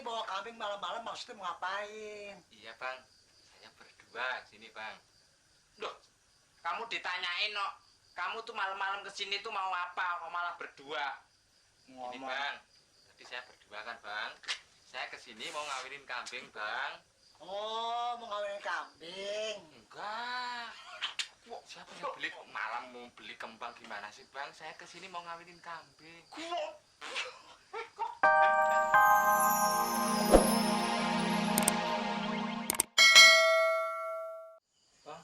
Ini bawa kambing malam-malam maksudnya mau ngapain? Iya bang, saya berdua sini bang. Loh, kamu ditanyain no, kamu tuh malam-malam kesini tuh mau apa? Kok malah berdua? Ini bang, tadi saya berdua kan bang. Saya kesini mau ngawinin kambing bang. Oh, mau ngawinin kambing. Enggak. Siapa yang beli malam mau beli kembang gimana sih bang? Saya kesini mau ngawinin kambing. Bang,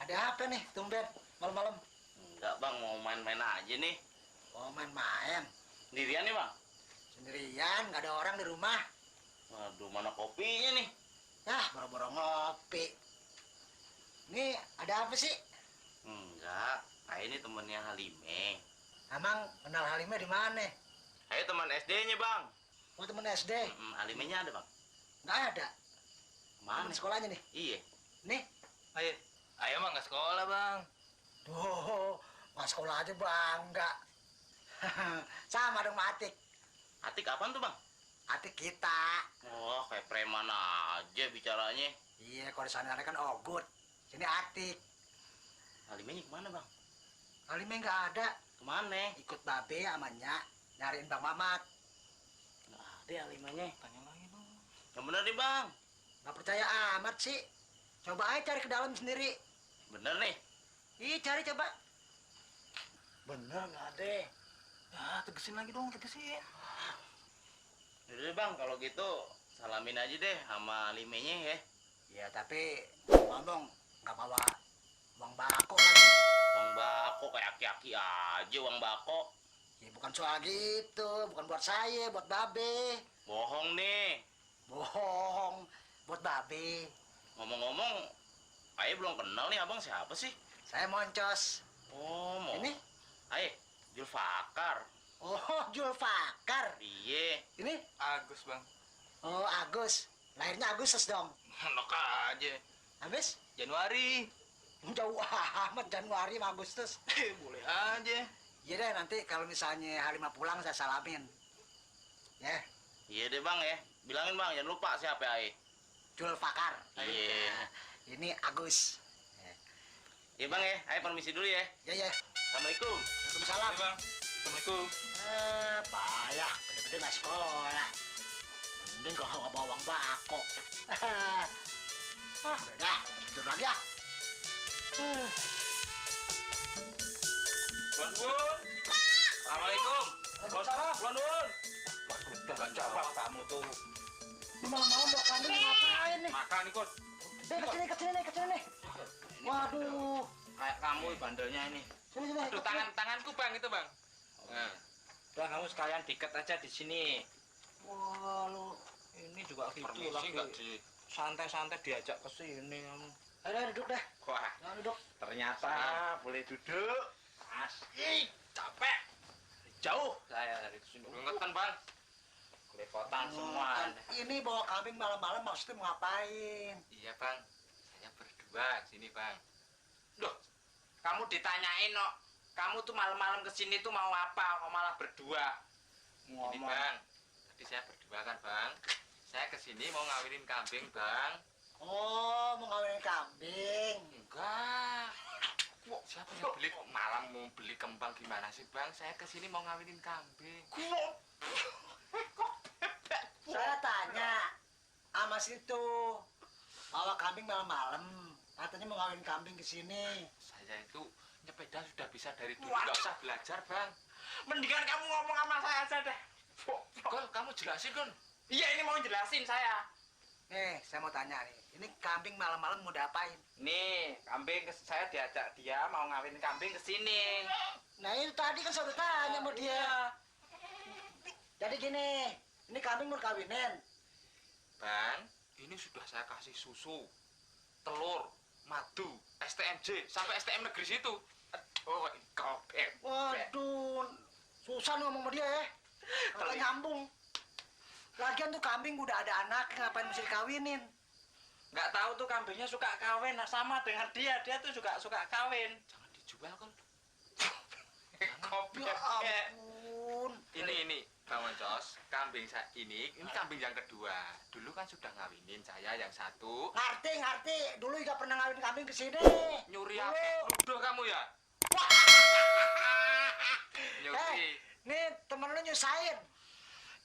ada apa nih tumben malam-malam? Enggak bang, mau main-main aja nih. Oh, main-main. Sendirian nih bang? Sendirian, nggak ada orang di rumah. Waduh, mana kopinya nih? Yah, boro-boro ngopi. Ini ada apa sih? Enggak, ini temennya Halime. Emang kenal Halimah di mana? Ayo teman SD-nya bang. Oh, temen SD? Halimenya ada bang? Nggak ada. Mana? Temen sekolahnya nih. Iya. Nih. Ayo mah nggak sekolah bang. Duh, nggak sekolah aja bangga. Sama dong sama Atik. Atik apaan tuh bang? Atik kita. Wah, kayak preman aja bicaranya. Iya, kalau di sana kan Ogut. Sini Atik. Halimenya kemana bang? Halimah nggak ada. Kemana? Ikut babe sama Nyak nyariin Bang Mamat. Nggak ada Halimanya. Tanya lagi dong. Yang bener nih bang. Nggak percaya amat sih. Coba aja cari ke dalam sendiri. Bener nih. Ih, cari coba. Bener nggak ada. Ya tegesin lagi dong, tegesin. Udah bang, kalau gitu salamin aja deh sama Halimenya ya. Ya, tapi ngomong nggak bawa uang bako lagi. Uang bako kayak aki-aki aja uang bako. Ya, bukan soal gitu. Bukan buat saya, buat babe. Bohong nih. Bohong. Buat babe. Ngomong-ngomong, Aye belum kenal nih abang siapa sih? Saya Moncos. Oh, mau. Ini? Aye, Julfakar. Oh, Julfakar. Iya. Ini? Agus bang. Oh, Agus. Lahirnya Agustus dong. Enak aja. Habis? Januari. Jauh amat Januari sama Agustus. Boleh aja. Iya deh, nanti kalau misalnya Halimah pulang saya salamin. Ya, Iya deh bang ya. Bilangin bang, jangan lupa siapa Aye. Julfakar. Iya. Ini Agus. Iya bang ya, Aye permisi dulu ya. Ya, ya. Assalamualaikum. Waalaikumsalam. Iya bang. Assalamualaikum. Payah. Gede-gede nggak sekolah. Mending kalau nggak bawa uang bako. Udah dah. Tidur lagi ya. Tuan Bun. Assalamualaikum. Waalaikumsalam. Tuan Bun. Udah gak jawab kamu tuh. Ini malam-malam bawa kambing ngapain nih? Makan ikut. Ke sini nih. Waduh. Kayak kamu bandelnya ini. Sini. Aduh, tanganku bang itu bang. Nah. Udah kamu sekalian diket aja di sini. Wah, lu. Ini juga gitu Permisi nggak lagi. sih? Santai-santai diajak ke sini kamu. Ayo duduk dah. Wah. Jangan duduk. Ternyata boleh duduk. Asik, capek. Jauh saya dari sini. Ingetan bang. Kelepotan semua. Ini bawa kambing malam-malam maksudnya mau ngapain? Iya bang. Saya berdua sini bang. Loh, kamu ditanyain no, kamu tuh malam-malam kesini tuh mau apa? Kok malah berdua? Ini bang. Tadi saya berdua kan bang. Saya kesini mau ngawinin kambing bang. Oh, mau ngawinin kambing. Enggak. Siapa yang beli malam mau beli kembang gimana sih bang? Saya kesini mau ngawinin kambing. Saya tanya sama situ bawa kambing malam-malam. Katanya mau ngawinin kambing ke sini. Saya itu nyepeda sudah bisa dari dulu, nggak usah belajar bang. Mendingan kamu ngomong sama saya aja deh. Kon, kamu jelasin kon. Iya, ini mau jelasin saya. Nih, saya mau tanya nih. Ini kambing malam-malam mau diapain? Nih, kambing saya diajak dia mau ngawin kambing ke sini. Nah, itu tadi kan saya udah tanya sama dia. Jadi gini, ini kambing mau kawinin. Bang, ini sudah saya kasih susu, telur, madu, STMJ, sampai STM negeri situ. Oh, kau Waduh, susah ngomong sama dia ya. Kalau nyambung. Lagian tuh kambing udah ada anak, ngapain mesti dikawinin? Nggak tahu tuh kambingnya suka kawin, nah sama dengan dia tuh juga suka kawin. Jangan dijual kon. Ya ampun. Ini Bang Moncos, kambing kambing ini kambing yang kedua. Dulu kan sudah ngawinin saya yang satu. Ngerti. Dulu juga pernah ngawin kambing ke sini. Nyuri apa? Nuduh kamu ya? Nyuri. Nih temen lu nyusahin.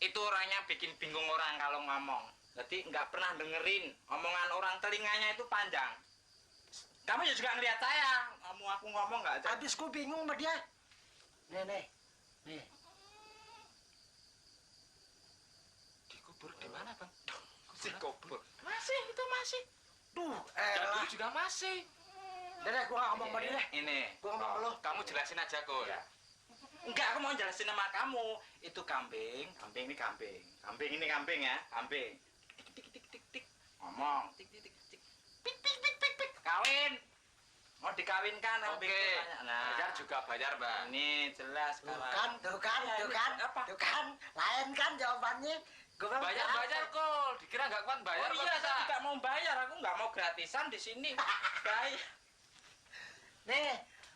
Itu orangnya bikin bingung orang kalau ngomong. Jadi nggak pernah dengerin omongan orang, telinganya itu panjang. Kamu juga ngeliat saya, aku ngomong nggak aja. Habis gue bingung sama dia. Nih. Dikubur di mana, Bang? Dikubur. Masih, itu masih. Duh, Dulu juga masih. Deh, gue gak ngomong sama dia deh. Ini. Gue ngomong sama lu. Kamu jelasin aja, Kol. Ya. Enggak, aku mau jelasin sama kamu. Itu kambing ini kambing. Kambing ini kambing ya, kambing. Tik. Ngomong. Tik. Pik. Kawin. Mau dikawinkan kambing. Oke. Nah, Bayar juga bayar, Bang. ini jelas Tuh sekarang. kan. Apa? Tuh kan, lain kan jawabannya. Gue bilang Bayar, Kol. Dikira nggak kuat bayar. Oh iya, saya juga mau bayar. Aku nggak mau gratisan di sini. Bayar. Nih,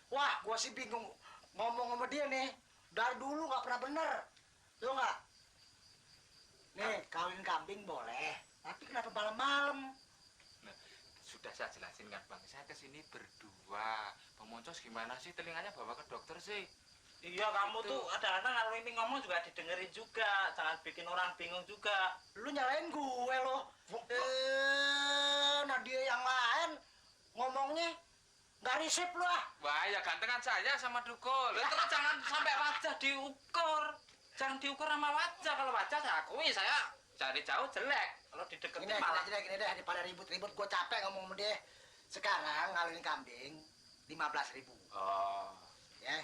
wah, gue sih bingung ngomong sama dia nih. Dari dulu nggak pernah bener, tuh nggak? Nih, kawin kambing boleh, tapi kenapa malam-malam? Nah, sudah saya jelasin kan, Bang. Saya kesini berdua. Bang Moncos gimana sih? Telinganya bawa ke dokter sih. Iya, kamu Itu. tuh kadang-kadang kalau ini ngomong juga didengerin juga. Jangan bikin orang bingung juga. Lu nyalain gue loh. Nah dia yang lain ngomongnya nggak risip lu ah. Wah, ya gantengan saya sama Dukul. Terus jangan sampai wajah diukur. Jangan diukur sama wajah. Kalau wajah saya akui, saya dari jauh jelek. Kalau dideketin malah. Gini deh, daripada ribut-ribut gue capek ngomong sama dia. Sekarang ngawin kambing 15.000. Oh, Ya.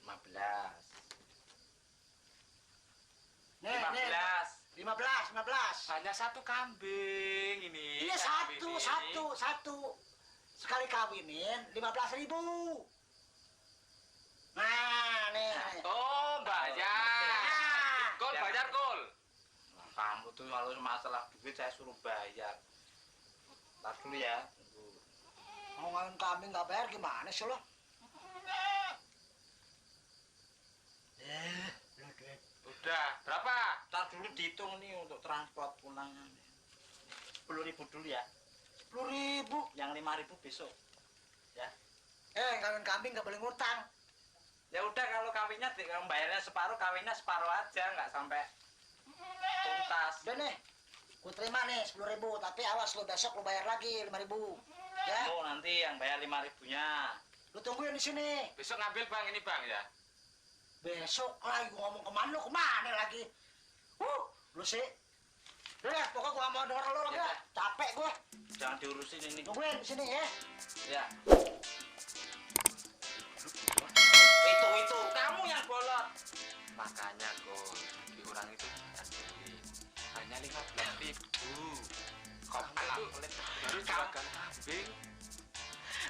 15. Nih, 15. 15. Hanya satu kambing ini. Iya Kambing satu. Sekali kawinin 15.000. Nah, nih. Oh, bayar. Kol, Ya. bayar, Kol. Nah, kamu tuh kalau masalah duit saya suruh bayar. Ntar dulu ya. Tunggu. Mau ngawin kambing nggak bayar gimana sih lo? Udah, berapa? Ntar dulu dihitung nih untuk transport pulangnya. 10.000 dulu ya. 10.000. Yang 5.000 besok. Ya. Ngawin kambing nggak boleh ngutang. Ya udah kalau kawinnya kamu bayarnya separuh, kawinnya separuh aja, nggak sampai tuntas. Udah nih, gue terima nih 10.000. Tapi awas lo besok lo bayar lagi 5.000. Ya, Oh, nanti yang bayar 5.000-nya. lo tungguin di sini. Besok ngambil, Bang, ini, Bang, ya. Besok lagi gua ngomong kemana lagi? Lu sih. Udah, pokoknya gua nggak mau denger lo lagi. Ya. Capek gua. Jangan diurusin ini. Tungguin di sini ya. Ya. Itu kamu yang bolot. Makanya, Kol, bagi orang itu jangan sulit. Hanya 15.000. Kamu itu baru juragan kambing.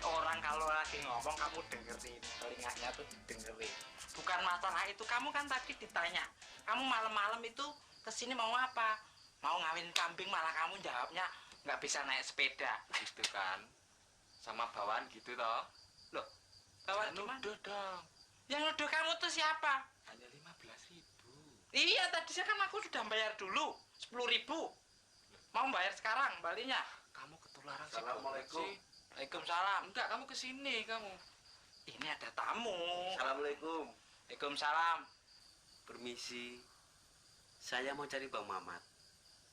Orang kalau lagi ngomong kamu dengerin, telinganya tuh dengerin. Bukan masalah itu, kamu kan tadi ditanya, kamu malam-malam itu kesini mau apa? Mau ngawin kambing, malah kamu jawabnya nggak bisa naik sepeda. Gitu kan. Sama bawaan gitu toh. Loh, Kawan jangan gimana? nuduh dong. Yang nuduh kamu tuh siapa? Hanya 15.000. Iya, tadi saya kan aku sudah bayar dulu 10.000. Mau bayar sekarang balinya? Kamu ketularan sih. Assalamualaikum. Bang, sih. Waalaikumsalam. Enggak, kamu kesini kamu. Ini ada tamu. Assalamualaikum. Waalaikumsalam. Permisi. Saya mau cari Bang Mamat.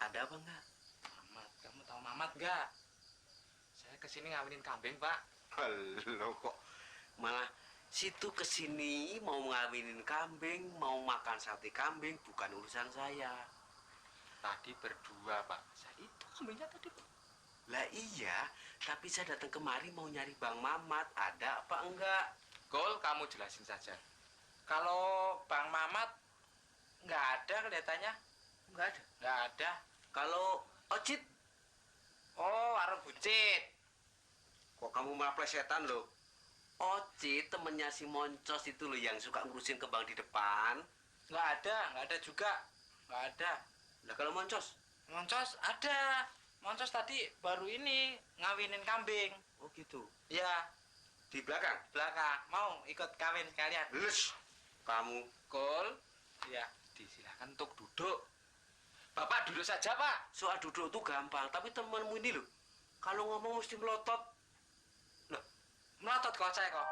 Ada apa enggak? Mamat, kamu tahu Mamat nggak? Saya kesini ngawinin kambing, Pak. Halo kok. Malah situ kesini mau ngawinin kambing, mau makan sate kambing, bukan urusan saya. Tadi berdua, Pak. Saya itu kambingnya tadi, Pak. Lah iya, tapi saya datang kemari mau nyari Bang Mamat. Ada apa enggak? Kol, kamu jelasin saja. Kalau Bang Mamat nggak ada kelihatannya. Enggak ada. Nggak ada. Kalau Ocit, Oh, warung buncit. kok kamu malah plesetan loh? Ocit temennya si Moncos itu loh yang suka ngurusin kembang di depan. Nggak ada juga. Nggak ada. Lah kalau Moncos? Moncos ada. Moncos tadi baru ini ngawinin kambing. Oh gitu. Ya, Di belakang? belakang. Mau ikut kawin sekalian? Lus. Kamu Kol, Ya. disilakan untuk duduk. Bapak duduk saja, Pak. Soal duduk itu gampang, tapi temanmu ini loh, kalau ngomong mesti melotot. Melotot kok saya kok.